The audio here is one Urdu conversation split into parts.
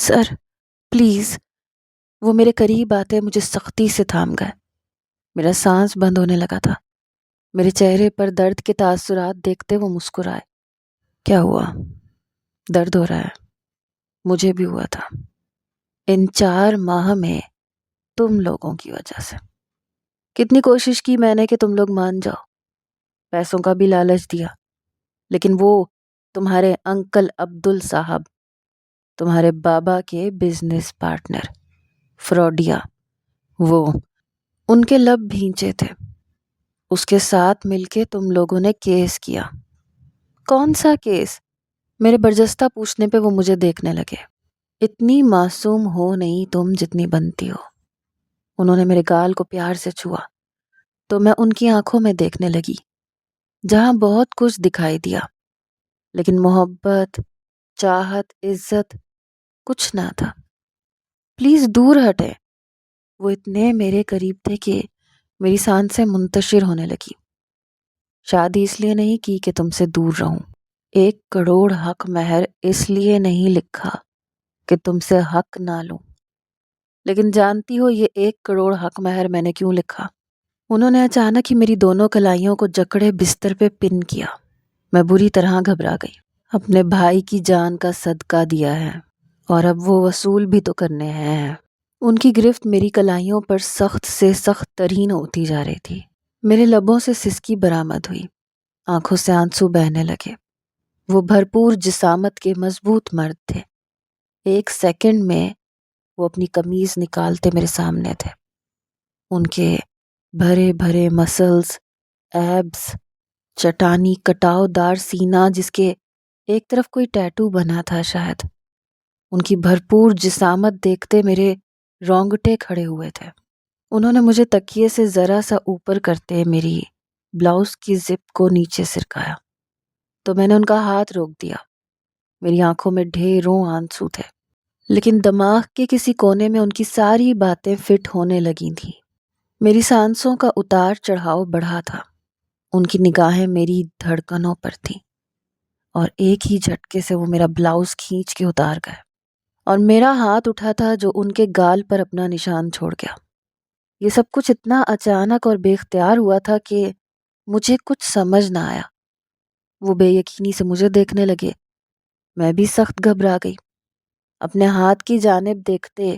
Sir please. وہ میرے قریب آتے مجھے سختی سے تھام گئے۔ میرا سانس بند ہونے لگا تھا۔ میرے چہرے پر درد کے تاثرات دیکھتے وہ مسکرائے۔ کیا ہوا؟ درد ہو رہا ہے؟ مجھے بھی ہوا تھا، ان 4 ماہ میں تم لوگوں کی وجہ سے۔ کتنی کوشش کی میں نے کہ تم لوگ مان جاؤ، پیسوں کا بھی لالچ دیا، لیکن وہ تمہارے انکل عبدل صاحب، تمہارے بابا کے بزنس پارٹنر فراڈیا، وہ ان کے لب بھینچے تھے۔ اس کے ساتھ مل کے تم لوگوں نے کیس کیا۔ کون سا کیس؟ میرے برجستہ پوچھنے پہ وہ مجھے دیکھنے لگے۔ اتنی معصوم ہو نہیں تم جتنی بنتی ہو۔ انہوں نے میرے گال کو پیار سے چھوا تو میں ان کی آنکھوں میں دیکھنے لگی، جہاں بہت کچھ دکھائی دیا، لیکن محبت، چاہت، عزت کچھ نہ تھا۔ پلیز دور ہٹیں۔ وہ اتنے میرے قریب تھے کہ میری سانسیں منتشر ہونے لگی۔ شادی اس لیے نہیں کی کہ تم سے دور رہوں۔ 1 کروڑ حق مہر اس لیے نہیں لکھا کہ تم سے حق نہ لوں، لیکن جانتی ہو یہ 1 کروڑ حق مہر میں نے کیوں لکھا؟ انہوں نے اچانک ہی میری دونوں کلائیوں کو جکڑے بستر پہ پن کیا۔ میں بری طرح گھبرا گئی۔ اپنے بھائی کی جان کا صدقہ دیا ہے اور اب وہ وصول بھی تو کرنے ہیں۔ ان کی گرفت میری کلائیوں پر سخت سے سخت ترین ہوتی جا رہی تھی۔ میرے لبوں سے سسکی برآمد ہوئی، آنکھوں سے آنسو بہنے لگے۔ وہ بھرپور جسامت کے مضبوط مرد تھے۔ 1 سیکنڈ میں وہ اپنی قمیض نکالتے میرے سامنے تھے۔ ان کے بھرے بھرے مسلز، ایبس، چٹانی کٹاؤ دار سینہ جس کے ایک طرف کوئی ٹیٹو بنا تھا شاید۔ ان کی بھرپور جسامت دیکھتے میرے رونگٹے کھڑے ہوئے تھے۔ انہوں نے مجھے تکیے سے ذرا سا اوپر کرتے میری بلاؤز کی زپ کو نیچے سرکایا تو میں نے ان کا ہاتھ روک دیا۔ میری آنکھوں میں ڈھیروں آنسو تھے، لیکن دماغ کے کسی کونے میں ان کی ساری باتیں فٹ ہونے لگی تھیں۔ میری سانسوں کا اتار چڑھاؤ بڑھا تھا۔ ان کی نگاہیں میری دھڑکنوں پر تھیں اور ایک ہی جھٹکے سے وہ میرا بلاؤز کھینچ کے اتار گئے اور میرا ہاتھ اٹھا تھا جو ان کے گال پر اپنا نشان چھوڑ گیا۔ یہ سب کچھ اتنا اچانک اور بے اختیار ہوا تھا کہ مجھے کچھ سمجھ نہ آیا۔ وہ بے یقینی سے مجھے دیکھنے لگے۔ میں بھی سخت گھبرا گئی۔ اپنے ہاتھ کی جانب دیکھتے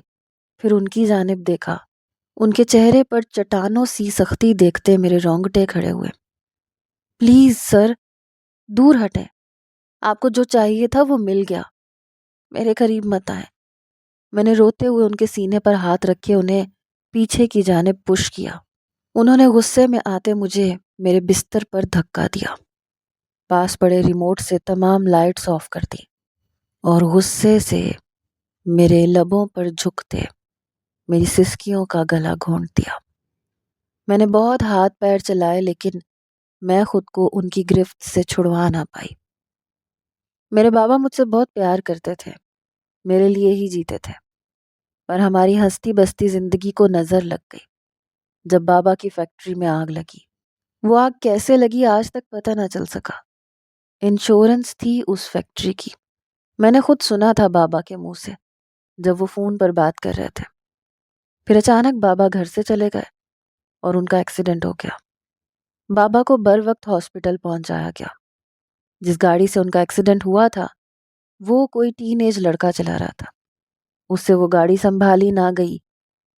پھر ان کی جانب دیکھا۔ ان کے چہرے پر چٹانوں سی سختی دیکھتے میرے رونگٹے کھڑے ہوئے۔ پلیز سر، دور ہٹیں۔ آپ کو جو چاہیے تھا وہ مل گیا، میرے قریب مت آئیں۔ میں نے روتے ہوئے ان کے سینے پر ہاتھ رکھے انہیں پیچھے کی جانب پش کیا۔ انہوں نے غصے میں آتے مجھے میرے بستر پر دھکا دیا، پاس پڑے ریموٹ سے تمام لائٹس آف کر دی اور غصے سے میرے لبوں پر جھکتے میری سسکیوں کا گلا گھونٹ دیا۔ میں نے بہت ہاتھ پیر چلائے لیکن میں خود کو ان کی گرفت سے چھڑوا نہ پائی۔ میرے بابا مجھ سے بہت پیار کرتے تھے، میرے لیے ہی جیتے تھے، پر ہماری ہستی بستی زندگی کو نظر لگ گئی جب بابا کی فیکٹری میں آگ لگی۔ وہ آگ کیسے لگی آج تک پتہ نہ چل سکا۔ انشورنس تھی اس فیکٹری کی۔ میں نے خود سنا تھا بابا کے منہ سے جب وہ فون پر بات کر رہے تھے۔ پھر اچانک بابا گھر سے چلے گئے اور ان کا ایکسیڈنٹ ہو گیا۔ بابا کو بر وقت ہاسپٹل پہنچایا گیا۔ جس گاڑی سے ان کا ایکسیڈنٹ ہوا تھا وہ کوئی ٹین ایج لڑکا چلا رہا تھا۔ اس سے وہ گاڑی سنبھالی نہ گئی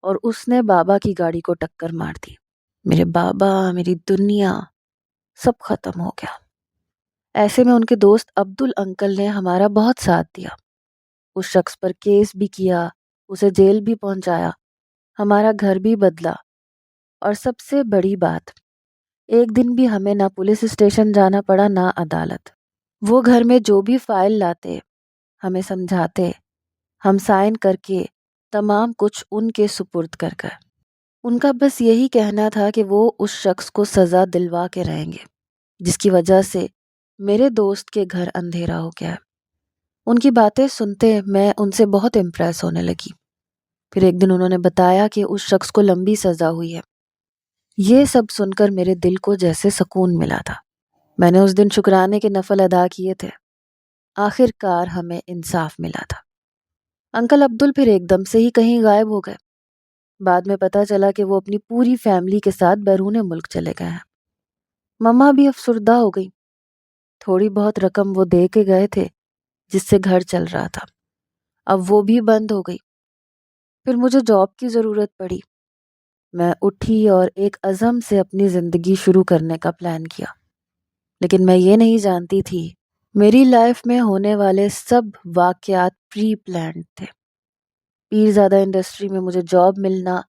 اور اس نے بابا کی گاڑی کو ٹکر مار دی۔ میرے بابا، میری دنیا، سب ختم ہو گیا۔ ایسے میں ان کے دوست عبدل انکل نے ہمارا بہت ساتھ دیا۔ اس شخص پر کیس بھی کیا، اسے جیل بھی پہنچایا، ہمارا گھر بھی بدلا، اور سب سے بڑی بات، ایک دن بھی ہمیں نہ پولیس اسٹیشن جانا پڑا نہ عدالت۔ وہ گھر میں جو بھی فائل لاتے، ہمیں سمجھاتے، ہم سائن کر کے تمام کچھ ان کے سپرد کر گئے۔ ان کا بس یہی کہنا تھا کہ وہ اس شخص کو سزا دلوا کے رہیں گے جس کی وجہ سے میرے دوست کے گھر اندھیرا ہو گیا۔ ان کی باتیں سنتے میں ان سے بہت امپریس ہونے لگی۔ پھر ایک دن انہوں نے بتایا کہ اس شخص کو لمبی سزا ہوئی ہے۔ یہ سب سن کر میرے دل کو جیسے سکون ملا تھا۔ میں نے اس دن شکرانے کے نفل ادا کیے تھے۔ آخر کار ہمیں انصاف ملا تھا۔ انکل عبدل پھر ایک دم سے ہی کہیں غائب ہو گئے۔ بعد میں پتہ چلا کہ وہ اپنی پوری فیملی کے ساتھ بیرون ملک چلے گئے ہیں۔ مما بھی افسردہ ہو گئی۔ تھوڑی بہت رقم وہ دے کے گئے تھے جس سے گھر چل رہا تھا، اب وہ بھی بند ہو گئی۔ پھر مجھے جاب کی ضرورت پڑی۔ میں اٹھی اور ایک عزم سے اپنی زندگی شروع کرنے کا پلان کیا، لیکن میں یہ نہیں جانتی تھی میری لائف میں ہونے والے سب واقعات پری پلانڈ تھے۔ پیرزادہ انڈسٹری میں مجھے جاب ملنا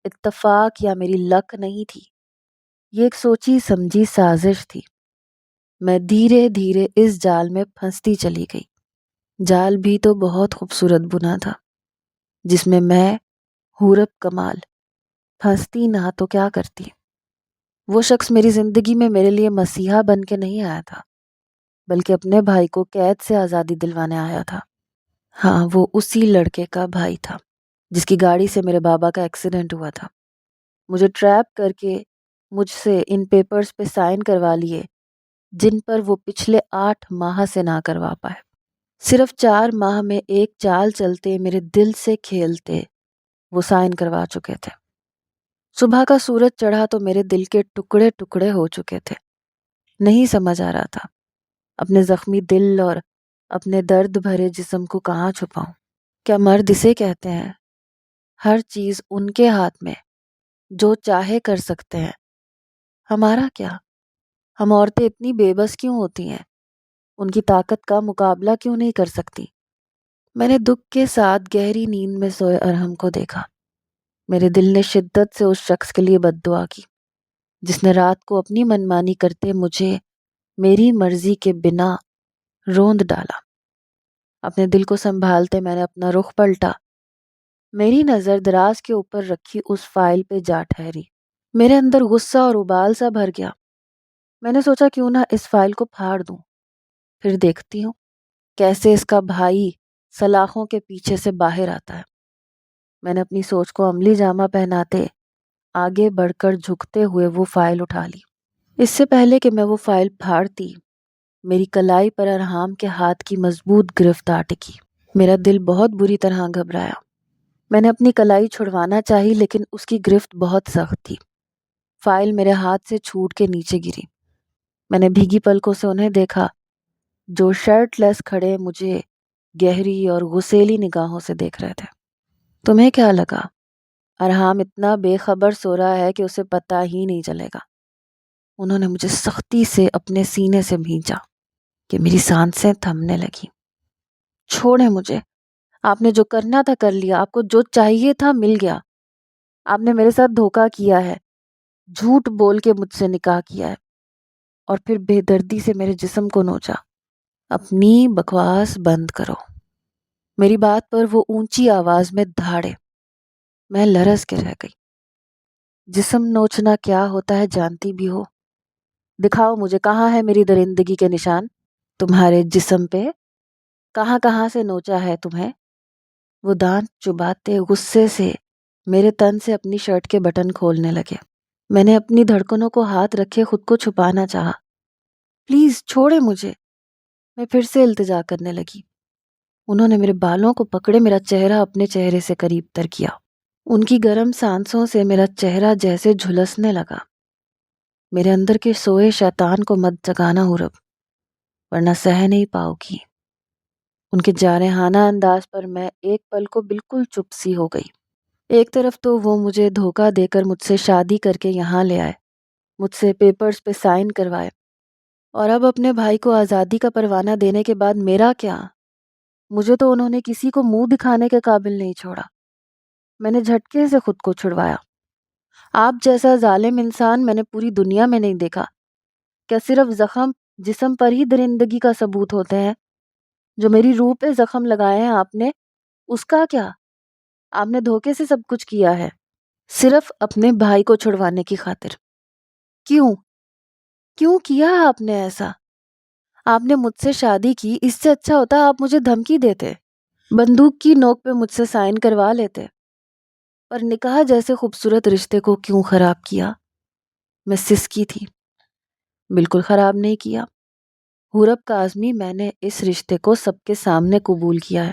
اتفاق یا میری لک نہیں تھی، یہ ایک سوچی سمجھی سازش تھی۔ میں دھیرے دھیرے اس جال میں پھنستی چلی گئی۔ جال بھی تو بہت خوبصورت بنا تھا، جس میں حورب کمال پھنستی نہ تو کیا کرتی۔ وہ شخص میری زندگی میں میرے لیے مسیحا بن کے نہیں آیا تھا، بلکہ اپنے بھائی کو قید سے آزادی دلوانے آیا تھا۔ ہاں، وہ اسی لڑکے کا بھائی تھا جس کی گاڑی سے میرے بابا کا ایکسیڈنٹ ہوا تھا۔ مجھے ٹریپ کر کے مجھ سے ان پیپرز پہ سائن کروا لیے جن پر وہ پچھلے 8 ماہ سے نہ کروا پائے۔ صرف 4 ماہ میں ایک چال چلتے میرے دل سے کھیلتے وہ سائن کروا چکے تھے۔ صبح کا سورج چڑھا تو میرے دل کے ٹکڑے ٹکڑے ہو چکے تھے۔ نہیں سمجھ آ رہا تھا اپنے زخمی دل اور اپنے درد بھرے جسم کو کہاں چھپاؤں۔ کیا مرد اسے کہتے ہیں؟ ہر چیز ان کے ہاتھ میں، جو چاہے کر سکتے ہیں۔ ہمارا کیا؟ ہم عورتیں اتنی بے بس کیوں ہوتی ہیں؟ ان کی طاقت کا مقابلہ کیوں نہیں کر سکتی؟ میں نے دکھ کے ساتھ گہری نیند میں سوئے ارحم کو دیکھا۔ میرے دل نے شدت سے اس شخص کے لیے بد دعا کی جس نے رات کو اپنی منمانی کرتے مجھے میری مرضی کے بنا روند ڈالا۔ اپنے دل کو سنبھالتے میں نے اپنا رخ پلٹا۔ میری نظر دراز کے اوپر رکھی اس فائل پہ جا ٹھہری۔ میرے اندر غصہ اور ابال سا بھر گیا۔ میں نے سوچا کیوں نہ اس فائل کو پھاڑ دوں، پھر دیکھتی ہوں کیسے اس کا بھائی سلاخوں کے پیچھے سے باہر آتا ہے۔ میں نے اپنی سوچ کو عملی جامہ پہناتے آگے بڑھ کر جھکتے ہوئے وہ فائل اٹھا لی۔ اس سے پہلے کہ میں وہ فائل پھاڑتی، میری کلائی پر ارحام کے ہاتھ کی مضبوط گرفت آ ٹکی۔ میرا دل بہت بری طرح گھبرایا۔ میں نے اپنی کلائی چھڑوانا چاہی لیکن اس کی گرفت بہت سخت تھی۔ فائل میرے ہاتھ سے چھوٹ کے نیچے گری۔ میں نے بھیگی پلکوں سے انہیں دیکھا جو شرٹ لیس کھڑے مجھے گہری اور غسیلی نگاہوں سے دیکھ رہے تھے۔ تمہیں کیا لگا ارحام اتنا بے خبر سو رہا ہے کہ اسے پتہ ہی نہیں چلے گا؟ انہوں نے مجھے سختی سے اپنے سینے سے بھینچا کہ میری سانسیں تھمنے لگی۔ چھوڑیں مجھے، آپ نے جو کرنا تھا کر لیا، آپ کو جو چاہیے تھا مل گیا۔ آپ نے میرے ساتھ دھوکہ کیا ہے، جھوٹ بول کے مجھ سے نکاح کیا ہے اور پھر بے دردی سے میرے جسم کو نوچا۔ اپنی بکواس بند کرو۔ میری بات پر وہ اونچی آواز میں دھاڑے۔ میں لرز کے رہ گئی۔ جسم نوچنا کیا ہوتا ہے جانتی بھی ہو؟ دکھاؤ مجھے کہاں ہے میری درندگی کے نشان؟ تمہارے جسم پہ کہاں کہاں سے نوچا ہے تمہیں؟ وہ دانت چباتے غصے سے میرے تن سے اپنی شرٹ کے بٹن کھولنے لگے۔ میں نے اپنی دھڑکنوں کو ہاتھ رکھے خود کو چھپانا چاہا۔ پلیز چھوڑے مجھے، میں پھر سے التجا کرنے لگی۔ انہوں نے میرے بالوں کو پکڑے، میرا چہرہ اپنے چہرے سے قریب تر کیا۔ ان کی گرم سانسوں سے میرا چہرہ جیسے جھلسنے لگا۔ میرے اندر کے سوئے شیطان کو مت جگانا حورب، ورنہ سہ نہیں پاؤ گی۔ ان کے جارحانہ انداز پر میں ایک پل کو بالکل چپ سی ہو گئی۔ ایک طرف تو وہ مجھے دھوکہ دے کر مجھ سے شادی کر کے یہاں لے آئے، مجھ سے پیپرز پہ سائن کروائے، اور اب اپنے بھائی کو آزادی کا پروانہ دینے کے بعد میرا کیا؟ مجھے تو انہوں نے کسی کو منہ دکھانے کے قابل نہیں چھوڑا۔ میں نے جھٹکے سے خود کو چھڑوایا۔ آپ جیسا ظالم انسان میں نے پوری دنیا میں نہیں دیکھا۔ کیا صرف زخم جسم پر ہی درندگی کا ثبوت ہوتے ہیں؟ جو میری روح پہ زخم لگائے ہیں آپ نے، اس کا کیا؟ آپ نے دھوکے سے سب کچھ کیا ہے، صرف اپنے بھائی کو چھڑوانے کی خاطر۔ کیوں کیا آپ نے ایسا؟ آپ نے مجھ سے شادی کی، اس سے اچھا ہوتا آپ مجھے دھمکی دیتے، بندوق کی نوک پہ مجھ سے سائن کروا لیتے۔ پر نکاح جیسے خوبصورت رشتے کو کیوں خراب کیا؟ میں سسکی تھی۔ بالکل خراب نہیں کیا حورب کاظمی، میں نے اس رشتے کو سب کے سامنے قبول کیا ہے۔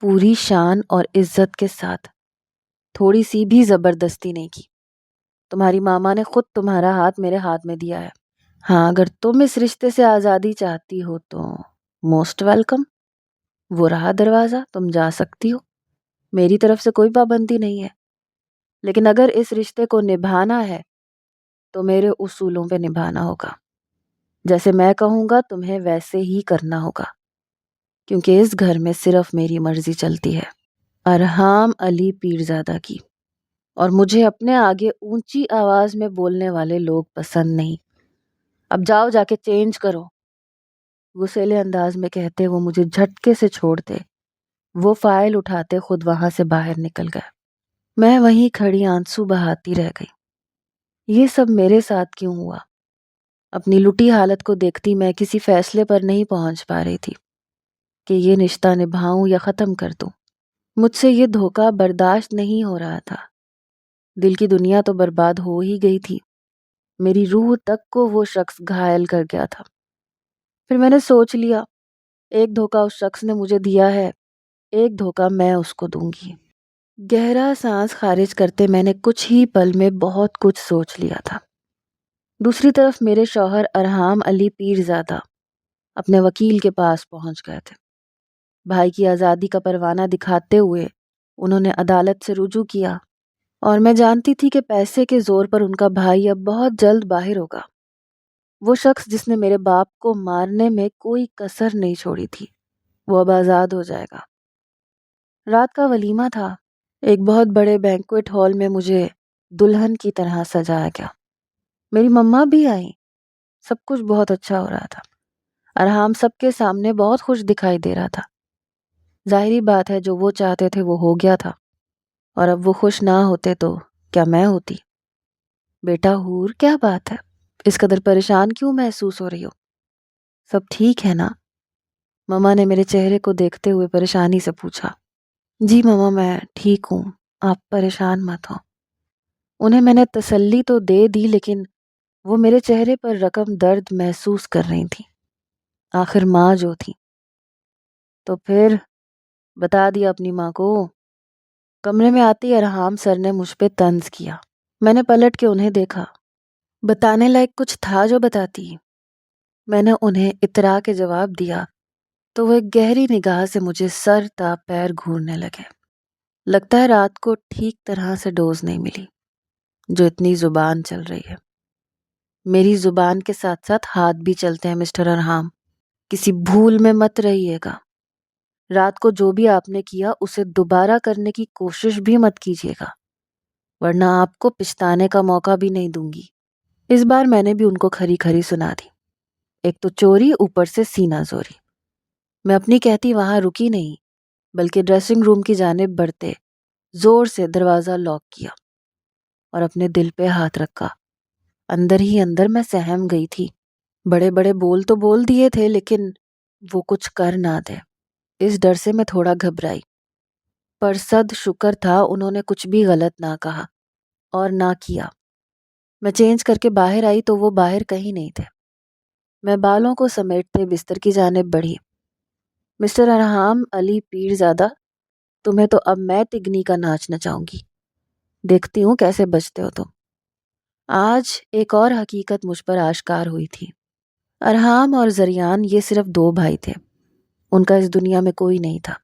پوری شان اور عزت کے ساتھ، تھوڑی سی بھی زبردستی نہیں کی۔ تمہاری ماما نے خود تمہارا ہاتھ میرے ہاتھ میں دیا ہے۔ ہاں، اگر تم اس رشتے سے آزادی چاہتی ہو تو موسٹ ویلکم، وہ رہا دروازہ، تم جا سکتی ہو، میری طرف سے کوئی پابندی نہیں ہے۔ لیکن اگر اس رشتے کو نبھانا ہے تو میرے اصولوں پہ نبھانا ہوگا، جیسے میں کہوں گا تمہیں ویسے ہی کرنا ہوگا، کیونکہ اس گھر میں صرف میری مرضی چلتی ہے، ارحام علی پیرزادہ کی، اور مجھے اپنے آگے اونچی آواز میں بولنے والے لوگ پسند نہیں۔ اب جاؤ، جا کے چینج کرو، غصیلے انداز میں کہتے وہ مجھے جھٹکے سے چھوڑتے، وہ فائل اٹھاتے خود وہاں سے باہر نکل گئے۔ میں وہیں کھڑی آنسو بہاتی رہ گئی۔ یہ سب میرے ساتھ کیوں ہوا؟ اپنی لٹی حالت کو دیکھتی میں کسی فیصلے پر نہیں پہنچ پا رہی تھی کہ یہ رشتہ نبھاؤں یا ختم کر دوں۔ مجھ سے یہ دھوکہ برداشت نہیں ہو رہا تھا۔ دل کی دنیا تو برباد ہو ہی گئی تھی، میری روح تک کو وہ شخص گھائل کر گیا تھا۔ پھر میں نے سوچ لیا، ایک دھوکہ اس شخص نے مجھے دیا ہے، ایک دھوکہ میں اس کو دوں گی۔ گہرا سانس خارج کرتے میں نے کچھ ہی پل میں بہت کچھ سوچ لیا تھا۔ دوسری طرف میرے شوہر ارحام علی پیرزادہ اپنے وکیل کے پاس پہنچ گئے تھے۔ بھائی کی آزادی کا پروانہ دکھاتے ہوئے انہوں نے عدالت سے رجوع کیا، اور میں جانتی تھی کہ پیسے کے زور پر ان کا بھائی اب بہت جلد باہر ہوگا۔ وہ شخص جس نے میرے باپ کو مارنے میں کوئی کسر نہیں چھوڑی تھی، وہ اب آزاد ہو جائے گا۔ رات کا ولیمہ تھا، ایک بہت بڑے بینکویٹ ہال میں مجھے دلہن کی طرح سجایا گیا۔ میری مما بھی آئی، سب کچھ بہت اچھا ہو رہا تھا۔ ارحام سب کے سامنے بہت خوش دکھائی دے رہا تھا۔ ظاہری بات ہے جو وہ چاہتے تھے وہ ہو گیا تھا، اور اب وہ خوش نہ ہوتے تو کیا میں ہوتی؟ بیٹا حور، کیا بات ہے؟ اس قدر پریشان کیوں محسوس ہو رہی ہو؟ سب ٹھیک ہے نا؟ مما نے میرے چہرے کو دیکھتے ہوئے پریشانی سے پوچھا۔ جی مما، میں ٹھیک ہوں، آپ پریشان مت ہو۔ انہیں میں نے تسلی تو دے دی، لیکن وہ میرے چہرے پر رقم درد محسوس کر رہی تھی، آخر ماں جو تھی۔ تو پھر بتا دیا اپنی ماں کو؟ کمرے میں آتی ارحام سر نے مجھ پہ طنز کیا۔ میں نے پلٹ کے انہیں دیکھا۔ بتانے لائق کچھ تھا جو بتاتی؟ میں نے انہیں اترا کے جواب دیا تو وہ ایک گہری نگاہ سے مجھے سر تا پیر گھورنے لگے۔ لگتا ہے رات کو ٹھیک طرح سے ڈوز نہیں ملی جو اتنی زبان چل رہی ہے۔ میری زبان کے ساتھ ساتھ ہاتھ بھی چلتے ہیں مسٹر ارحام، کسی بھول میں مت رہیے گا۔ رات کو جو بھی آپ نے کیا اسے دوبارہ کرنے کی کوشش بھی مت کیجیے گا، ورنہ آپ کو پچھتانے کا موقع بھی نہیں دوں گی۔ اس بار میں نے بھی ان کو کھری کھری سنا دی، ایک تو چوری، اوپر سے سینہ زوری۔ میں اپنی کہتی وہاں رکی نہیں، بلکہ ڈریسنگ روم کی جانب بڑھتے زور سے دروازہ لاک کیا اور اپنے دل پہ ہاتھ رکھا۔ اندر ہی اندر میں سہم گئی تھی۔ بڑے بڑے بول تو بول دیے تھے، لیکن وہ کچھ کر نہ دے، اس ڈر سے میں تھوڑا گھبرائی۔ پر صد شکر تھا انہوں نے کچھ بھی غلط نہ کہا اور نہ کیا۔ میں چینج کر کے باہر آئی تو وہ باہر کہیں نہیں تھے۔ میں بالوں کو سمیٹتے بستر کی جانب بڑھی۔ مسٹر ارحام علی پیرزادہ، تمہیں تو اب میں تگنی کا ناچ نچاؤں گی، دیکھتی ہوں کیسے بچتے ہو تم۔ آج ایک اور حقیقت مجھ پر آشکار ہوئی تھی۔ ارحام اور زریان یہ صرف دو بھائی تھے، ان کا اس دنیا میں کوئی نہیں تھا،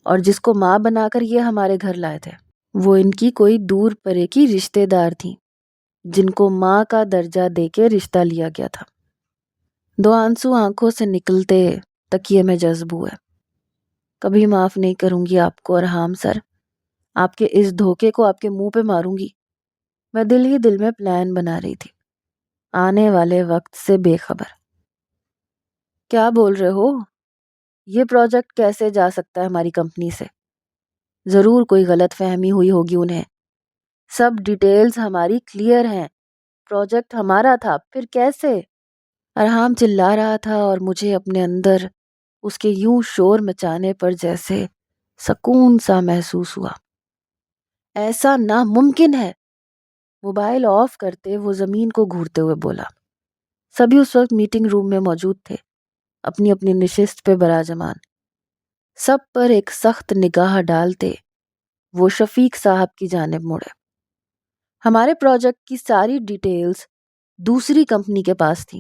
اور جس کو ماں بنا کر یہ ہمارے گھر لائے تھے وہ ان کی کوئی دور پرے کی رشتہ دار تھیں جن کو ماں کا درجہ دے کے رشتہ لیا گیا تھا۔ دو آنسو آنکھوں سے نکلتے تکیے میں جذب ہوئے۔ کبھی معاف نہیں کروں گی آپ کو ارحام سر، آپ کے اس دھوکے کو آپ کے منہ پہ ماروں گی۔ میں دل ہی دل میں پلان بنا رہی تھی، آنے والے وقت سے بے خبر۔ کیا بول رہے ہو؟ یہ پروجیکٹ کیسے جا سکتا ہے ہماری کمپنی سے؟ ضرور کوئی غلط فہمی ہوئی ہوگی انہیں، سب ڈیٹیلز ہماری کلیئر ہیں، پروجیکٹ ہمارا تھا، پھر کیسے؟ ارحام چلا رہا تھا اور مجھے اپنے اندر اس کے یوں شور مچانے پر جیسے سکون سا محسوس ہوا۔ ایسا ناممکن ہے! موبائل آف کرتے وہ زمین کو گھورتے ہوئے بولا۔ سبھی اس وقت میٹنگ روم میں موجود تھے، اپنی اپنی نشست پہ براجمان. سب پر ایک سخت نگاہ ڈالتے وہ شفیق صاحب کی جانب مڑے. ہمارے پروجیکٹ کی ساری ڈیٹیلز دوسری کمپنی کے پاس تھی،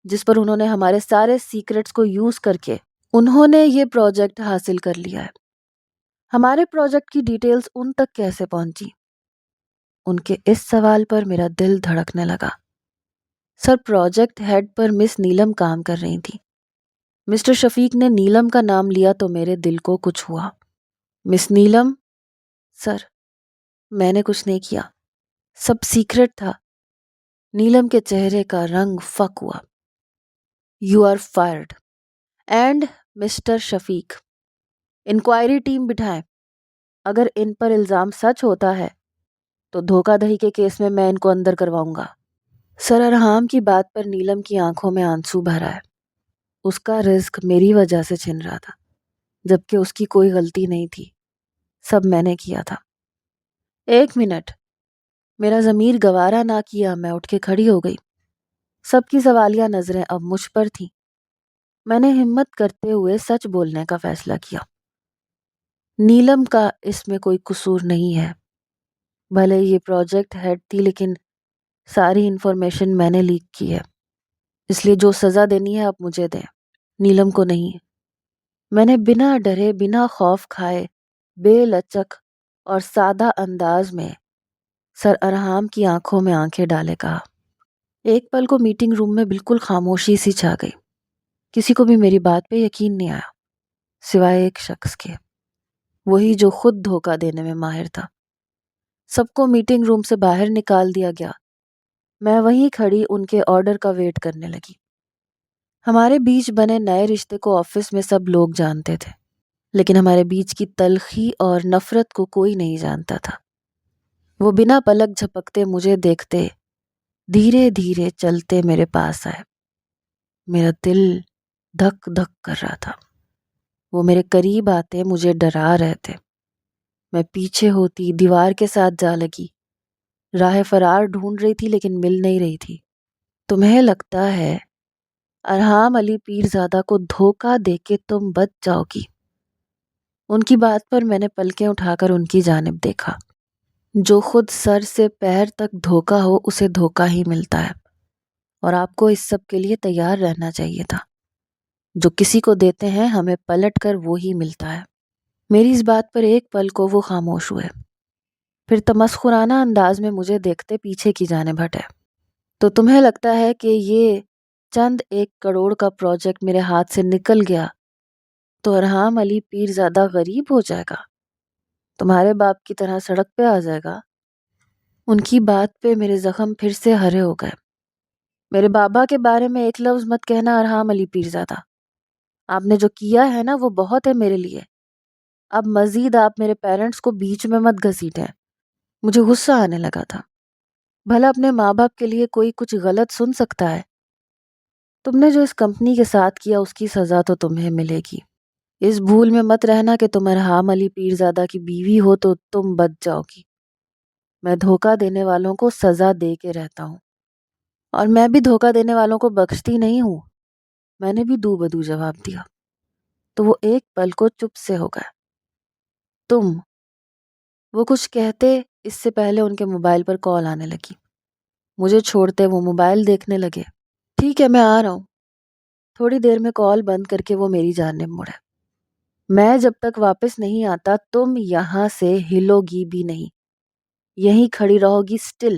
جس پر انہوں نے ہمارے سارے سیکرٹس کو یوز کر کے انہوں نے یہ پروجیکٹ حاصل کر لیا ہے. ہمارے پروجیکٹ کی ڈیٹیلز ان تک کیسے پہنچی؟ ان کے اس سوال پر میرا دل دھڑکنے لگا. سر، پروجیکٹ ہیڈ پر مس نیلم کام کر رہی تھی. مسٹر شفیق نے نیلم کا نام لیا تو میرے دل کو کچھ ہوا. مس نیلم؟ سر، میں نے کچھ نہیں کیا، سب سیکرٹ تھا. نیلم کے چہرے کا رنگ فک ہوا. You are fired. And mister Shafiq, inquiry team بٹھائیں. اگر ان پر الزام سچ ہوتا ہے تو دھوکہ دہی کے کیس میں ان کو اندر کرواؤں گا. سر ارحام کی بات پر نیلم کی آنکھوں میں آنسو بھر آئے. اس کا رزق میری وجہ سے چھن رہا تھا، جبکہ اس کی کوئی غلطی نہیں تھی. سب میں نے کیا تھا. 1 منٹ، میرا ضمیر گوارا نہ کیا میں اٹھ کے کھڑی ہو گئی. سب کی سوالیہ نظریں اب مجھ پر تھیں. میں نے ہمت کرتے ہوئے سچ بولنے کا فیصلہ کیا. نیلم کا اس میں کوئی قصور نہیں ہے. بھلے یہ پروجیکٹ ہیڈ تھی، لیکن ساری انفارمیشن میں نے لیک کی ہے. اس لیے جو سزا دینی ہے اب مجھے دیں، نیلم کو نہیں. میں نے بنا ڈرے، بنا خوف کھائے، بے لچک اور سادہ انداز میں سر ارحام کی آنکھوں میں آنکھیں ڈالے کہا. ایک پل کو میٹنگ روم میں بالکل خاموشی سی چھا گئی. کسی کو بھی میری بات پہ یقین نہیں آیا، سوائے ایک شخص کے، وہی جو خود دھوکہ دینے میں ماہر تھا. سب کو میٹنگ روم سے باہر نکال دیا گیا. میں وہیں کھڑی ان کے آرڈر کا ویٹ کرنے لگی. ہمارے بیچ بنے نئے رشتے کو آفس میں سب لوگ جانتے تھے، لیکن ہمارے بیچ کی تلخی اور نفرت کو کوئی نہیں جانتا تھا. وہ بنا پلک جھپکتے مجھے دیکھتے دھیرے دھیرے چلتے میرے پاس آئے. میرا دل دھک دھک کر رہا تھا. وہ میرے قریب آتے مجھے ڈرا رہے تھے. میں پیچھے ہوتی دیوار کے ساتھ جا لگی. راہ فرار ڈھونڈ رہی تھی لیکن مل نہیں رہی تھی. تمہیں لگتا ہے ارحام علی پیرزادہ کو دھوکہ دے کے تم بچ جاؤ گی؟ ان کی بات پر میں نے پلکیں اٹھا کر ان کی جانب دیکھا. جو خود سر سے پیر تک دھوکہ ہو اسے دھوکہ ہی ملتا ہے، اور آپ کو اس سب کے لیے تیار رہنا چاہیے تھا. جو کسی کو دیتے ہیں ہمیں پلٹ کر وہی ملتا ہے. میری اس بات پر ایک پل کو وہ خاموش ہوئے، پھر تمسخرانہ انداز میں مجھے دیکھتے پیچھے کی جانب ہٹے. تو تمہیں لگتا ہے کہ یہ چند 1 کروڑ کا پروجیکٹ میرے ہاتھ سے نکل گیا تو ارحام علی پیرزادہ غریب ہو جائے گا، تمہارے باپ کی طرح سڑک پہ آ جائے گا؟ ان کی بات پہ میرے زخم پھر سے ہرے ہو گئے. میرے بابا کے بارے میں ایک لفظ مت کہنا ارحام علی پیرزادہ. آپ نے جو کیا ہے نا وہ بہت ہے میرے لیے. اب مزید آپ میرے پیرنٹس کو بیچ میں مت گھسیٹیں. مجھے غصہ آنے لگا تھا. بھلا اپنے ماں باپ کے لیے کوئی کچھ غلط سن سکتا ہے؟ تم نے جو اس کمپنی کے ساتھ کیا اس کی سزا تو تمہیں ملے گی. اس بھول میں مت رہنا کہ تم ارحام علی پیرزادہ کی بیوی ہو تو تم بچ جاؤ گی. میں دھوکہ دینے والوں کو سزا دے کے رہتا ہوں، اور میں بھی دھوکہ دینے والوں کو بخشتی نہیں ہوں. میں نے بھی دو بدو جواب دیا. تو وہ ایک پل کو چپ سے ہو گئے. تم، وہ کچھ کہتے اس سے پہلے ان کے موبائل پر کال آنے لگی. مجھے چھوڑتے وہ موبائل دیکھنے لگے. ٹھیک ہے، میں آ رہا ہوں. تھوڑی دیر میں کال بند کر کے وہ میری جانب مڑے. میں جب تک واپس نہیں آتا تم یہاں سے ہلو گی بھی نہیں، یہیں کھڑی رہو گی سٹل،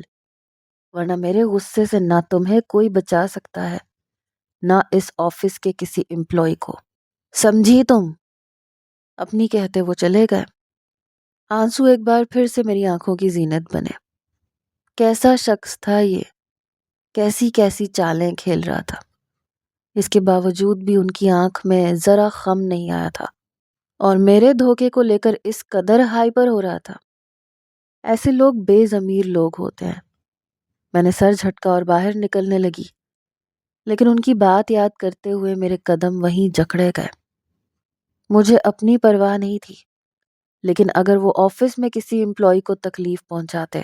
ورنہ میرے غصے سے نہ تمہیں کوئی بچا سکتا ہے نہ اس آفس کے کسی امپلائی کو. سمجھی تم؟ اپنی کہتے وہ چلے گئے. آنسو ایک بار پھر سے میری آنکھوں کی زینت بنے. کیسا شخص تھا یہ، کیسی کیسی چالیں کھیل رہا تھا. اس کے باوجود بھی ان کی آنکھ میں ذرا خم نہیں آیا تھا، اور میرے دھوکے کو لے کر اس قدر ہائپر ہو رہا تھا. ایسے لوگ بے ضمیر لوگ ہوتے ہیں. میں نے سر جھٹکا اور باہر نکلنے لگی، لیکن ان کی بات یاد کرتے ہوئے میرے قدم وہیں جکڑے گئے. مجھے اپنی پرواہ نہیں تھی، لیکن اگر وہ آفس میں کسی امپلائی کو تکلیف پہنچاتے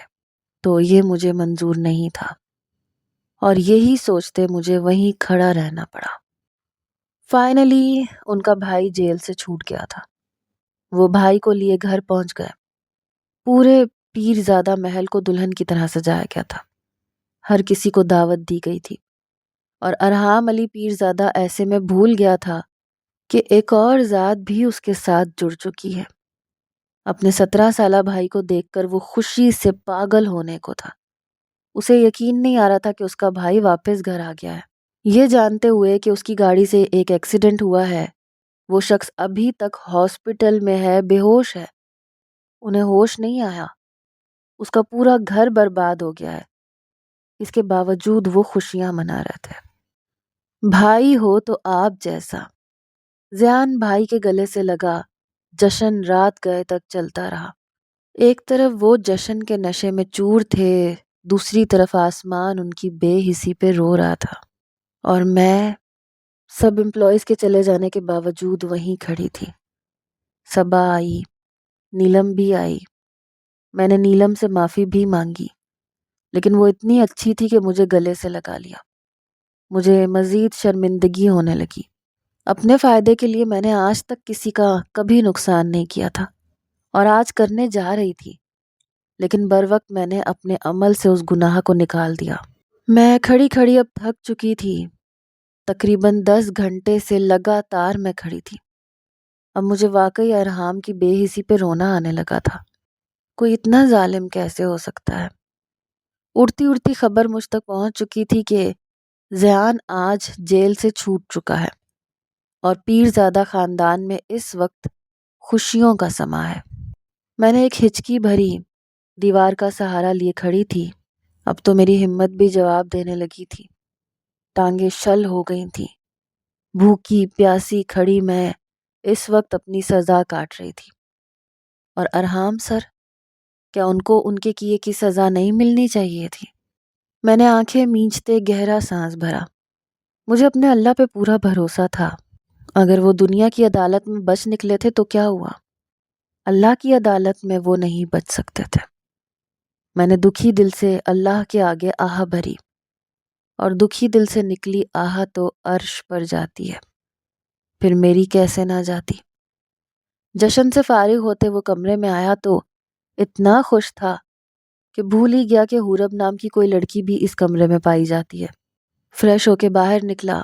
تو یہ مجھے منظور نہیں تھا، اور یہی سوچتے مجھے وہیں کھڑا رہنا پڑا. فائنلی ان کا بھائی جیل سے چھوٹ گیا تھا۔ وہ بھائی کو لیے گھر پہنچ گئے۔ پورے پیرزادہ محل کو دلہن کی طرح سجایا گیا تھا۔ ہر کسی کو دعوت دی گئی تھی، اور ارحام علی پیرزادہ ایسے میں بھول گیا تھا کہ ایک اور ذات بھی اس کے ساتھ جڑ چکی ہے۔ اپنے 17 سالہ بھائی کو دیکھ کر وہ خوشی سے پاگل ہونے کو تھا۔ اسے یقین نہیں آ رہا تھا کہ اس کا بھائی واپس گھر آ گیا ہے۔ یہ جانتے ہوئے کہ اس کی گاڑی سے ایک ایکسیڈنٹ ہوا ہے، وہ شخص ابھی تک ہاسپٹل میں ہے، بے ہوش ہے، انہیں ہوش نہیں آیا۔ اس کا پورا گھر برباد ہو گیا ہے۔ اس کے باوجود وہ خوشیاں منا رہے تھے۔ بھائی ہو تو آپ جیسا۔ زیان بھائی کے گلے سے لگا، جشن رات گئے تک چلتا رہا۔ ایک طرف وہ جشن کے نشے میں چور تھے، دوسری طرف آسمان ان کی بے حسی پہ رو رہا تھا، اور میں سب امپلائیز کے چلے جانے کے باوجود وہیں کھڑی تھی۔ صبا آئی، نیلم بھی آئی۔ میں نے نیلم سے معافی بھی مانگی، لیکن وہ اتنی اچھی تھی کہ مجھے گلے سے لگا لیا۔ مجھے مزید شرمندگی ہونے لگی۔ اپنے فائدے کے لیے میں نے آج تک کسی کا کبھی نقصان نہیں کیا تھا، اور آج کرنے جا رہی تھی، لیکن بروقت میں نے اپنے عمل سے اس گناہ کو نکال دیا۔ میں کھڑی کھڑی اب تھک چکی تھی۔ تقریباً 10 گھنٹے سے لگاتار میں کھڑی تھی۔ اب مجھے واقعی ارحام کی بے حسی پہ رونا آنے لگا تھا۔ کوئی اتنا ظالم کیسے ہو سکتا ہے؟ اڑتی اڑتی خبر مجھ تک پہنچ چکی تھی کہ زیان آج جیل سے چھوٹ چکا ہے، اور پیرزادہ خاندان میں اس وقت خوشیوں کا سما ہے۔ میں نے ایک ہچکی بھری دیوار کا سہارا لیے کھڑی تھی۔ اب تو میری ہمت بھی جواب دینے لگی تھی۔ ٹانگیں شل ہو گئی تھیں۔ بھوکی پیاسی کھڑی میں اس وقت اپنی سزا کاٹ رہی تھی۔ اور ارحام سر، کیا ان کو ان کے کیے کی سزا نہیں ملنی چاہیے تھی؟ میں نے آنکھیں مینچتے گہرا سانس بھرا۔ مجھے اپنے اللہ پہ پورا بھروسہ تھا۔ اگر وہ دنیا کی عدالت میں بچ نکلے تھے تو کیا ہوا؟ اللہ کی عدالت میں وہ نہیں بچ سکتے تھے۔ میں نے دکھی دل سے اللہ کے آگے آہ بھری، اور دکھی دل سے نکلی آہ تو عرش پر جاتی ہے، پھر میری کیسے نہ جاتی۔ جشن سے فارغ ہوتے وہ کمرے میں آیا تو اتنا خوش تھا کہ بھول ہی گیا کہ حورب نام کی کوئی لڑکی بھی اس کمرے میں پائی جاتی ہے۔ فریش ہو کے باہر نکلا،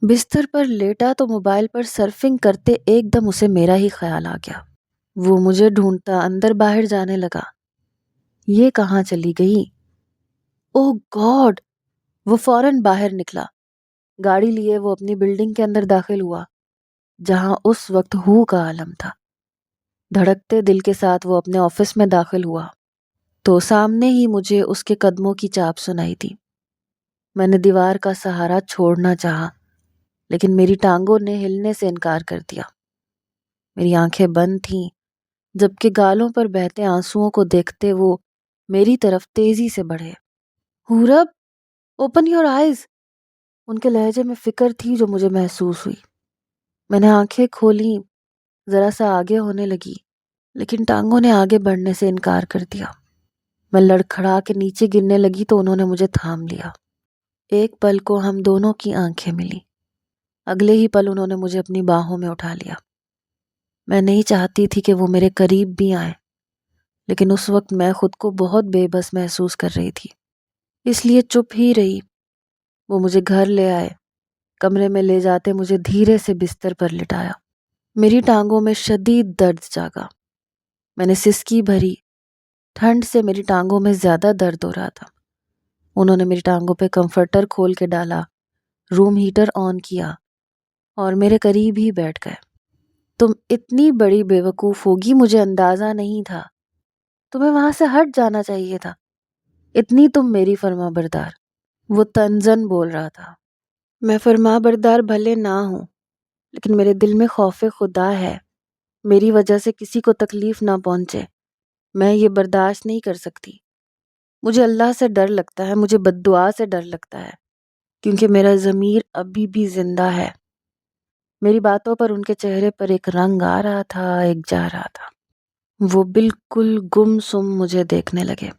بستر پر لیٹا تو موبائل پر سرفنگ کرتے ایک دم اسے میرا ہی خیال آ گیا۔ وہ مجھے ڈھونڈتا اندر باہر جانے لگا۔ یہ کہاں چلی گئی؟ اوہ گاڈ! وہ فوراً باہر نکلا۔ گاڑی لیے وہ اپنی بلڈنگ کے اندر داخل ہوا، جہاں اس وقت ہو کا عالم تھا۔ دھڑکتے دل کے ساتھ وہ اپنے آفس میں داخل ہوا تو سامنے ہی مجھے اس کے قدموں کی چاپ سنائی دی۔ میں نے دیوار کا سہارا چھوڑنا چاہا، لیکن میری ٹانگوں نے ہلنے سے انکار کر دیا۔ میری آنکھیں بند تھیں، جبکہ گالوں پر بہتے آنسوؤں کو دیکھتے وہ میری طرف تیزی سے بڑھے۔ حورب، اوپن یور آئیز! ان کے لہجے میں فکر تھی جو مجھے محسوس ہوئی۔ میں نے آنکھیں کھولیں، ذرا سا آگے ہونے لگی، لیکن ٹانگوں نے آگے بڑھنے سے انکار کر دیا۔ میں لڑکھڑا کے نیچے گرنے لگی تو انہوں نے مجھے تھام لیا۔ ایک پل کو ہم دونوں کی آنکھیں ملی۔ اگلے ہی پل انہوں نے مجھے اپنی باہوں میں اٹھا لیا۔ میں نہیں چاہتی تھی کہ وہ میرے قریب بھی آئیں، لیکن اس وقت میں خود کو بہت بے بس محسوس کر رہی تھی، اس لیے چپ ہی رہی۔ وہ مجھے گھر لے آئے۔ کمرے میں لے جاتے مجھے دھیرے سے بستر پر لٹایا۔ میری ٹانگوں میں شدید درد جاگا۔ میں نے سسکی بھری۔ ٹھنڈ سے میری ٹانگوں میں زیادہ درد ہو رہا تھا۔ انہوں نے میری ٹانگوں پہ کمفرٹر کھول کے ڈالا، روم ہیٹر آن کیا، اور میرے قریب ہی بیٹھ گئے۔ تم اتنی بڑی بیوقوف ہوگی، مجھے اندازہ نہیں تھا۔ تمہیں وہاں سے ہٹ جانا چاہیے تھا۔ اتنی تم میری فرما بردار۔ وہ تنزن بول رہا تھا۔ میں فرما بردار بھلے نہ ہوں، لیکن میرے دل میں خوف خدا ہے۔ میری وجہ سے کسی کو تکلیف نہ پہنچے، میں یہ برداشت نہیں کر سکتی۔ مجھے اللہ سے ڈر لگتا ہے، مجھے بد دعا سے ڈر لگتا ہے، کیونکہ میرا ضمیر ابھی بھی زندہ ہے۔ میری باتوں پر ان کے چہرے پر ایک رنگ آ رہا تھا، ایک جا رہا تھا۔ وہ بالکل گم سم مجھے دیکھنے لگے،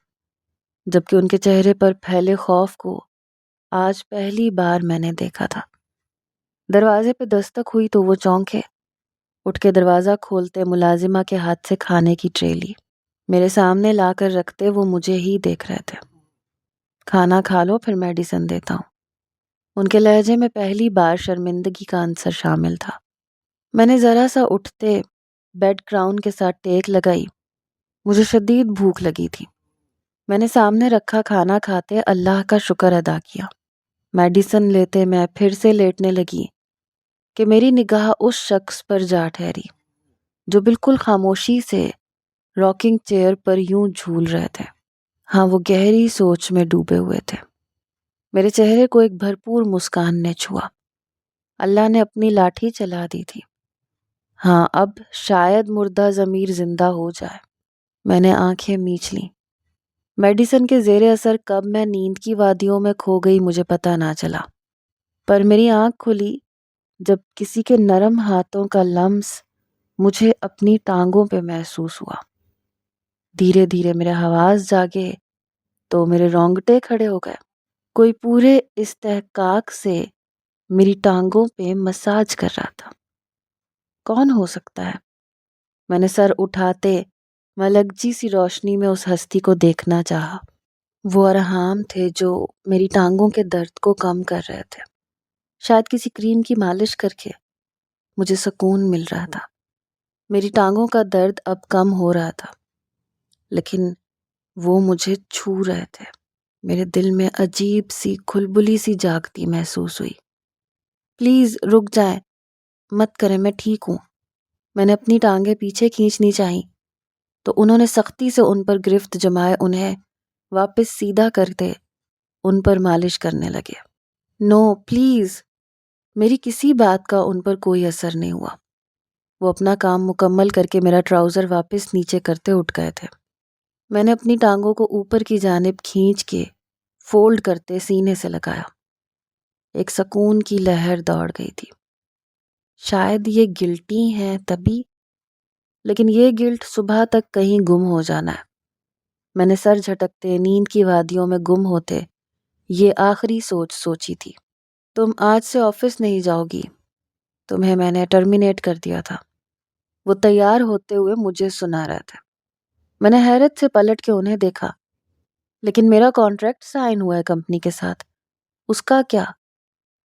جبکہ ان کے چہرے پر پھیلے خوف کو آج پہلی بار میں نے دیکھا تھا۔ دروازے پہ دستک ہوئی تو وہ چونکے، اٹھ کے دروازہ کھولتے ملازمہ کے ہاتھ سے کھانے کی ٹرے لی، میرے سامنے لا کر رکھتے وہ مجھے ہی دیکھ رہے تھے۔ کھانا کھا لو پھر میڈیسن دیتا ہوں۔ ان کے لہجے میں پہلی بار شرمندگی کا عنصر شامل تھا۔ میں نے ذرا سا اٹھتے بیڈ کراؤن کے ساتھ ٹیک لگائی۔ مجھے شدید بھوک لگی تھی۔ میں نے سامنے رکھا کھانا کھاتے اللہ کا شکر ادا کیا۔ میڈیسن لیتے میں پھر سے لیٹنے لگی کہ میری نگاہ اس شخص پر جا ٹھہری جو بالکل خاموشی سے راکنگ چیئر پر یوں جھول رہے تھے۔ ہاں، وہ گہری سوچ میں ڈوبے ہوئے تھے۔ میرے چہرے کو ایک بھرپور مسکان نے چھوا۔ اللہ نے اپنی لاٹھی چلا دی تھی۔ ہاں، اب شاید مردہ ضمیر زندہ ہو جائے۔ میں نے آنکھیں میچ لیں۔ میڈیسن کے زیر اثر کب میں نیند کی وادیوں میں کھو گئی مجھے پتہ نہ چلا، پر میری آنکھ کھلی جب کسی کے نرم ہاتھوں کا لمس مجھے اپنی ٹانگوں پہ محسوس ہوا۔ دھیرے دھیرے میرے حواس جاگے تو میرے رونگٹے کھڑے ہو گئے۔ کوئی پورے استحقاق سے میری ٹانگوں پہ مساج کر رہا تھا۔ کون ہو سکتا ہے؟ میں نے سر اٹھاتے ملگجی سی روشنی میں اس ہستی کو دیکھنا چاہا۔ وہ ارحام تھے جو میری ٹانگوں کے درد کو کم کر رہے تھے۔ شاید کسی کریم کی مالش کر کے مجھے سکون مل رہا تھا۔ میری ٹانگوں کا درد اب کم ہو رہا تھا، لیکن وہ مجھے چھو رہے تھے۔ میرے دل میں عجیب سی کھلبلی سی جاگتی محسوس ہوئی۔ پلیز رک جائیں، مت کریں، میں ٹھیک ہوں۔ میں نے اپنی ٹانگیں پیچھے کھینچنی چاہیں تو انہوں نے سختی سے ان پر گرفت جمائے انہیں واپس سیدھا کرتے ان پر مالش کرنے لگے۔ نو پلیز۔ میری کسی بات کا ان پر کوئی اثر نہیں ہوا۔ وہ اپنا کام مکمل کر کے میرا ٹراؤزر واپس نیچے کرتے اٹھ گئے تھے۔ میں نے اپنی ٹانگوں کو اوپر کی جانب کھینچ کے فولڈ کرتے سینے سے لگایا۔ ایک سکون کی لہر دوڑ گئی تھی۔ شاید یہ گلٹی ہیں تبھی، لیکن یہ گلٹ صبح تک کہیں گم ہو جانا ہے۔ میں نے سر جھٹکتے نیند کی وادیوں میں گم ہوتے یہ آخری سوچ سوچی تھی۔ تم آج سے آفس نہیں جاؤ گی، تمہیں میں نے ٹرمینیٹ کر دیا تھا۔ وہ تیار ہوتے ہوئے مجھے سنا رہے تھے۔ میں نے حیرت سے پلٹ کے انہیں دیکھا۔ لیکن میرا کانٹریکٹ سائن ہوا ہے کمپنی کے ساتھ، اس کا کیا؟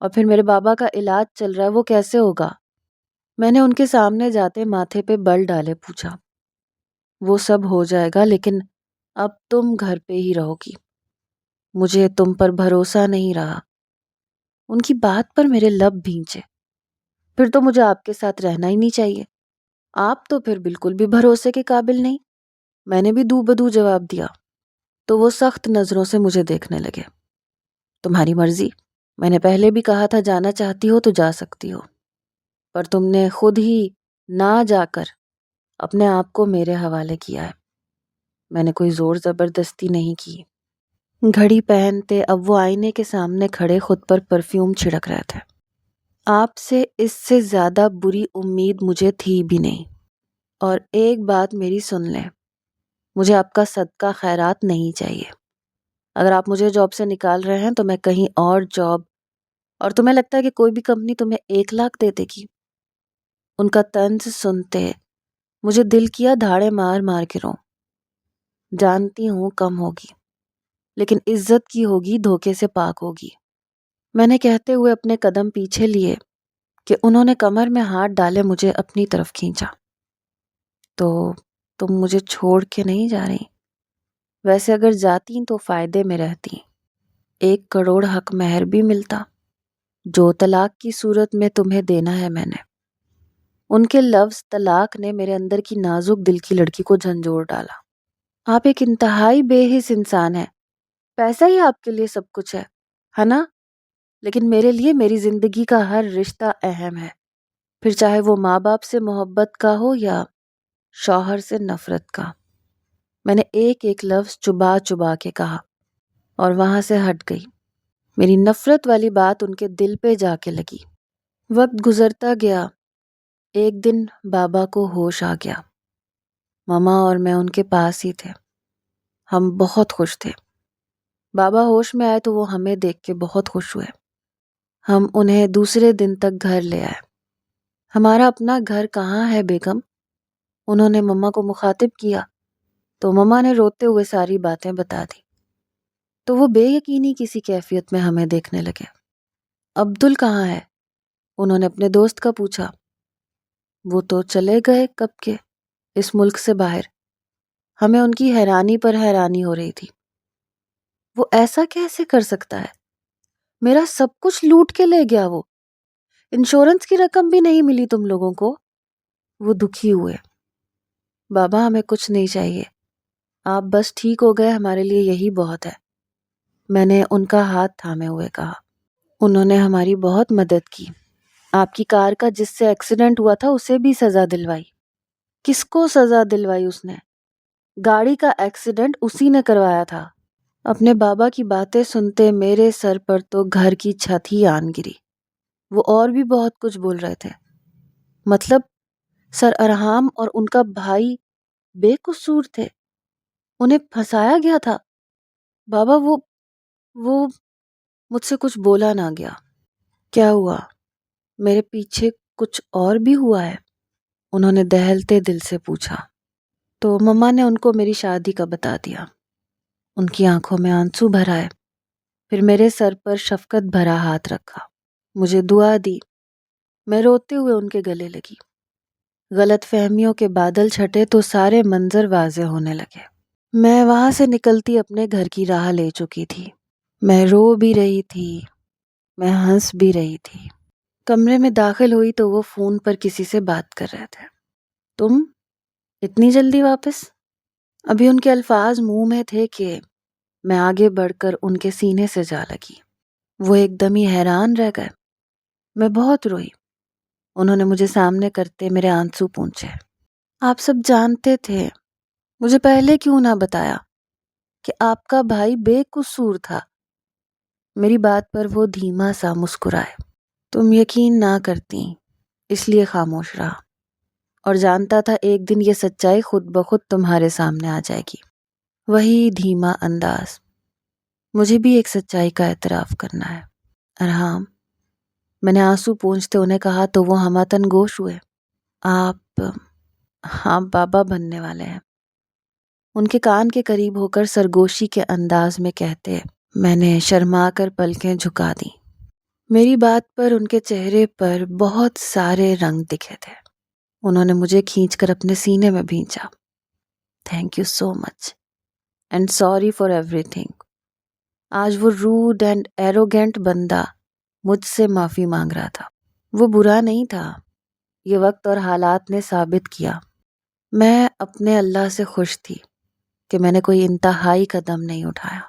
اور پھر میرے بابا کا علاج چل رہا ہے، وہ کیسے ہوگا؟ میں نے ان کے سامنے جاتے ماتھے پہ بل ڈالے پوچھا۔ وہ سب ہو جائے گا، لیکن اب تم گھر پہ ہی رہو گی۔ مجھے تم پر بھروسہ نہیں رہا۔ ان کی بات پر میرے لب بھینچے۔ پھر تو مجھے آپ کے ساتھ رہنا ہی نہیں چاہیے۔ آپ تو پھر بالکل بھی بھروسے کے قابل نہیں۔ میں نے بھی دو بدو جواب دیا۔ تو وہ سخت نظروں سے مجھے دیکھنے لگے۔ تمہاری مرضی، میں نے پہلے بھی کہا تھا جانا چاہتی ہو تو جا سکتی ہو، پر تم نے خود ہی نہ جا کر اپنے آپ کو میرے حوالے کیا ہے۔ میں نے کوئی زور زبردستی نہیں کی۔ گھڑی پہنتے اب وہ آئینے کے سامنے کھڑے خود پر پرفیوم چھڑک رہے تھے۔ آپ سے اس سے زیادہ بری امید مجھے تھی بھی نہیں۔ اور ایک بات میری سن لیں، مجھے آپ کا صدقہ خیرات نہیں چاہیے۔ اگر آپ مجھے جاب سے نکال رہے ہیں تو میں کہیں اور جاب، اور تمہیں لگتا ہے کہ کوئی بھی کمپنی تمہیں 1 لاکھ دے دے گی؟ ان کا طنز سنتے مجھے دل کیا دھاڑے مار مار کے روں۔ جانتی ہوں کم ہوگی، لیکن عزت کی ہوگی، دھوکے سے پاک ہوگی۔ میں نے کہتے ہوئے اپنے قدم پیچھے لیے کہ انہوں نے کمر میں ہاتھ ڈالے مجھے اپنی طرف کھینچا۔ تو تم مجھے چھوڑ کے نہیں جا رہی؟ ویسے اگر جاتی تو فائدے میں رہتی، 1 کروڑ حق مہر بھی ملتا جو طلاق کی صورت میں تمہیں دینا ہے۔ میں نے ان کے لفظ طلاق نے میرے اندر کی نازک دل کی لڑکی کو جھنجھوڑ ڈالا۔ آپ ایک انتہائی بے حس انسان ہیں۔ پیسہ ہی آپ کے لیے سب کچھ ہے نا؟ لیکن میرے لیے میری زندگی کا ہر رشتہ اہم ہے، پھر چاہے وہ ماں باپ سے محبت کا ہو یا شوہر سے نفرت کا۔ میں نے ایک ایک لفظ چبا چبا کے کہا اور وہاں سے ہٹ گئی۔ میری نفرت والی بات ان کے دل پہ جا کے لگی۔ وقت گزرتا گیا۔ ایک دن بابا کو ہوش آ گیا۔ ماما اور میں ان کے پاس ہی تھے۔ ہم بہت خوش تھے۔ بابا ہوش میں آئے تو وہ ہمیں دیکھ کے بہت خوش ہوئے۔ ہم انہیں دوسرے دن تک گھر لے آئے۔ ہمارا اپنا گھر کہاں ہے بیگم؟ انہوں نے مما کو مخاطب کیا تو مما نے روتے ہوئے ساری باتیں بتا دی۔ تو وہ بے یقینی کسی کیفیت میں ہمیں دیکھنے لگے۔ عبدل کہاں ہے؟ انہوں نے اپنے دوست کا پوچھا۔ وہ تو چلے گئے کب کے، اس ملک سے باہر۔ ہمیں ان کی حیرانی پر حیرانی ہو رہی تھی۔ وہ ایسا کیسے کر سکتا ہے؟ میرا سب کچھ لوٹ کے لے گیا وہ۔ انشورنس کی رقم بھی نہیں ملی تم لوگوں کو؟ وہ دکھی ہوئے۔ بابا ہمیں کچھ نہیں چاہیے، آپ بس ٹھیک ہو گئے ہمارے لیے یہی بہت ہے، میں نے ان کا ہاتھ تھامے ہوئے کہا۔ انہوں نے ہماری بہت مدد کی۔ آپ کی کار کا جس سے ایکسیڈنٹ ہوا تھا اسے بھی سزا دلوائی۔ کس کو سزا دلوائی اس نے؟ گاڑی کا ایکسیڈنٹ اسی نے کروایا تھا۔ اپنے بابا کی باتیں سنتے میرے سر پر تو گھر کی چھت ہی آن گری۔ وہ اور بھی بہت کچھ بول رہے تھے۔ مطلب سر ارحام اور ان کا بھائی بے قصور تھے، انہیں پھنسایا گیا تھا۔ بابا وہ مجھ سے کچھ بولا نہ گیا۔ کیا ہوا؟ میرے پیچھے کچھ اور بھی ہوا ہے؟ انہوں نے دہلتے دل سے پوچھا۔ تو مما نے ان کو میری شادی کا بتا دیا۔ ان کی آنکھوں میں آنسو بھر آئے، پھر میرے سر پر شفقت بھرا ہاتھ رکھا، مجھے دعا دی۔ میں روتے ہوئے ان کے گلے لگی۔ غلط فہمیوں کے بادل چھٹے تو سارے منظر واضح ہونے لگے۔ میں وہاں سے نکلتی اپنے گھر کی راہ لے چکی تھی۔ میں رو بھی رہی تھی، میں ہنس بھی رہی تھی۔ کمرے میں داخل ہوئی تو وہ فون پر کسی سے بات کر رہے تھے۔ تم اتنی جلدی واپس؟ ابھی ان کے الفاظ منہ میں تھے کہ میں آگے بڑھ کر ان کے سینے سے جا لگی۔ وہ ایک دم ہی حیران رہ گئے۔ میں بہت روئی۔ انہوں نے مجھے سامنے کرتے میرے آنسو پونچھے۔ آپ سب جانتے تھے، مجھے پہلے کیوں نہ بتایا کہ آپ کا بھائی بے قصور تھا؟ میری بات پر وہ دھیما سا مسکرائے۔ تم یقین نہ کرتی اس لیے خاموش رہا، اور جانتا تھا ایک دن یہ سچائی خود بخود تمہارے سامنے آ جائے گی۔ وہی دھیما انداز۔ مجھے بھی ایک سچائی کا اعتراف کرنا ہے ارحام، میں نے آنسو پونچھتے انہیں کہا تو وہ ہمتن گوش ہوئے۔ آپ بابا بننے والے ہیں۔ ان کے کان کے قریب ہو کر سرگوشی کے انداز میں کہتے میں نے شرما کر پلکیں جھکا دی۔ میری بات پر ان کے چہرے پر بہت سارے رنگ دکھے تھے۔ انہوں نے مجھے کھینچ کر اپنے سینے میں بھینچا۔ Thank you so much and sorry for ایوری تھنگ۔ آج وہ روڈ اینڈ ایروگینٹ بندہ مجھ سے معافی مانگ رہا تھا۔ وہ برا نہیں تھا، یہ وقت اور حالات نے ثابت کیا۔ میں اپنے اللہ سے خوش تھی کہ میں نے کوئی انتہائی قدم نہیں اٹھایا۔